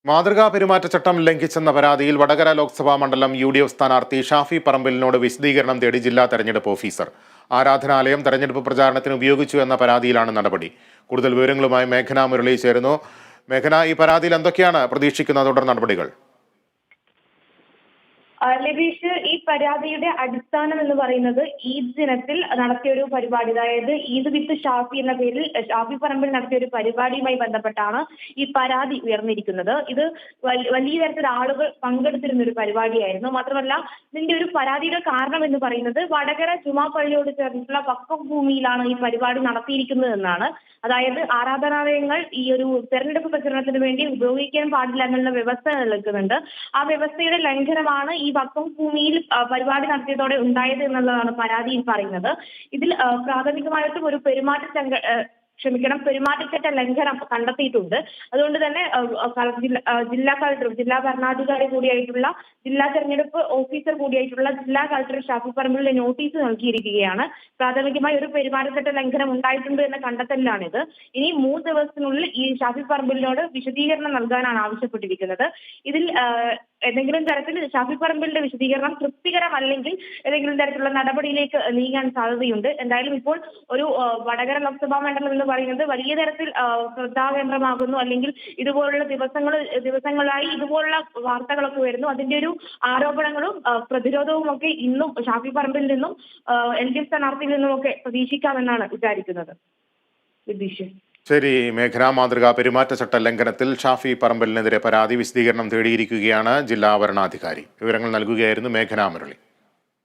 മാതൃകാ പെരുമാറ്റച്ചട്ടം ലംഘിച്ചെന്ന പരാതിയിൽ വടകര ലോക്സഭാ മണ്ഡലം UDF സ്ഥാനാർത്ഥി ഷാഫി പറമ്പിലിനോട് വിശദീകരണം തേടി ജില്ലാ തെരഞ്ഞെടുപ്പ് ഓഫീസർ. ആരാധനാലയം തെരഞ്ഞെടുപ്പ് പ്രചാരണത്തിന് ഉപയോഗിച്ചു എന്ന പരാതിയിലാണ് നടപടി. കൂടുതൽ വിവരങ്ങളുമായി മേഘന മുരളി ചേരുന്നു. മേഘന, ഈ പരാതിയിൽ എന്തൊക്കെയാണ് പ്രതീക്ഷിക്കുന്ന തുടർ നടപടികൾ? ലതീഷ്, ഈ പരാതിയുടെ അടിസ്ഥാനം എന്ന് പറയുന്നത് ഈദ് ദിനത്തിൽ നടത്തിയ ഒരു പരിപാടി, അതായത് ഈദ് വിത്ത് ഷാഫി എന്ന പേരിൽ ഷാഫി പറമ്പിൽ നടത്തിയ ഒരു പരിപാടിയുമായി ബന്ധപ്പെട്ടാണ് ഈ പരാതി ഉയർന്നിരിക്കുന്നത്. ഇത് വലിയ തരത്തിൽ ആളുകൾ പങ്കെടുത്തിരുന്ന ഒരു പരിപാടിയായിരുന്നു. മാത്രമല്ല, ഇതിന്റെ ഒരു പരാതിയുടെ കാരണം എന്ന് പറയുന്നത് വടകര ജുമാ പള്ളിയോട് ചേർന്നിട്ടുള്ള വഖഫ് ഭൂമിയിലാണ് ഈ പരിപാടി നടത്തിയിരിക്കുന്നത് എന്നാണ്. അതായത് ആരാധനാലയങ്ങൾ ഈ ഒരു തെരഞ്ഞെടുപ്പ് പ്രചരണത്തിന് വേണ്ടി ഉപയോഗിക്കാൻ പാടില്ല എന്നുള്ള വ്യവസ്ഥ നിൽക്കുന്നുണ്ട്. ആ വ്യവസ്ഥയുടെ ലംഘനമാണ് ഈ വഖഫ് ഭൂമിയിൽ പരിപാടി നടത്തിയതോടെ ഉണ്ടായത് എന്നുള്ളതാണ് പരാതിയിൽ പറയുന്നത്. ഇതിൽ പ്രാഥമികമായിട്ടും ഒരു പെരുമാറ്റച്ചട്ട ലംഘനം കണ്ടെത്തിയിട്ടുണ്ട്. അതുകൊണ്ട് തന്നെ ജില്ലാ കളക്ടർ, ജില്ലാ ഭരണാധികാരി കൂടിയായിട്ടുള്ള, ജില്ലാ തെരഞ്ഞെടുപ്പ് ഓഫീസർ കൂടിയായിട്ടുള്ള ജില്ലാ കളക്ടർ ഷാഫി പറമ്പിലിന് നോട്ടീസ് നൽകിയിരിക്കുകയാണ്. പ്രാഥമികമായി ഒരു പെരുമാറ്റച്ചട്ട ലംഘനം ഉണ്ടായിട്ടുണ്ട് എന്ന കണ്ടെത്തലിലാണിത്. ഇനി 3 ദിവസത്തിനുള്ളിൽ ഈ ഷാഫി പറമ്പിലിനോട് വിശദീകരണം നൽകാനാണ് ആവശ്യപ്പെട്ടിരിക്കുന്നത്. ഇതിൽ ഏതെങ്കിലും തരത്തിൽ ഷാഫി പറമ്പിലിന്റെ വിശദീകരണം തൃപ്തികരമല്ലെങ്കിൽ ഏതെങ്കിലും തരത്തിലുള്ള നടപടിയിലേക്ക് നീങ്ങാൻ സാധ്യതയുണ്ട്. എന്തായാലും ഇപ്പോൾ ഒരു വടകര ലോക്സഭാ മണ്ഡലം എന്ന് പറയുന്നത് വലിയ തരത്തിൽ ശ്രദ്ധാകേന്ദ്രമാകുന്നു. അല്ലെങ്കിൽ ഇതുപോലുള്ള ദിവസങ്ങളായി ഇതുപോലുള്ള വാർത്തകളൊക്കെ വരുന്നു. അതിന്റെ ഒരു ആരോപണങ്ങളും പ്രതിരോധവും ഒക്കെ ഇന്നും ഷാഫി പറമ്പിൽ നിന്നും LDF സ്ഥാനാർത്ഥിയിൽ നിന്നുമൊക്കെ പ്രതീക്ഷിക്കാമെന്നാണ് വിചാരിക്കുന്നത്. ശരി മേഘന, മാതൃകാ പെരുമാറ്റച്ചട്ട ലംഘനത്തിൽ ഷാഫി പറമ്പലിനെതിരെ പരാതി വിശദീകരണം തേടിയിരിക്കുകയാണ് ജില്ലാ വരണാധികാരി. വിവരങ്ങൾ നൽകുകയായിരുന്നു മേഘന മുരളി.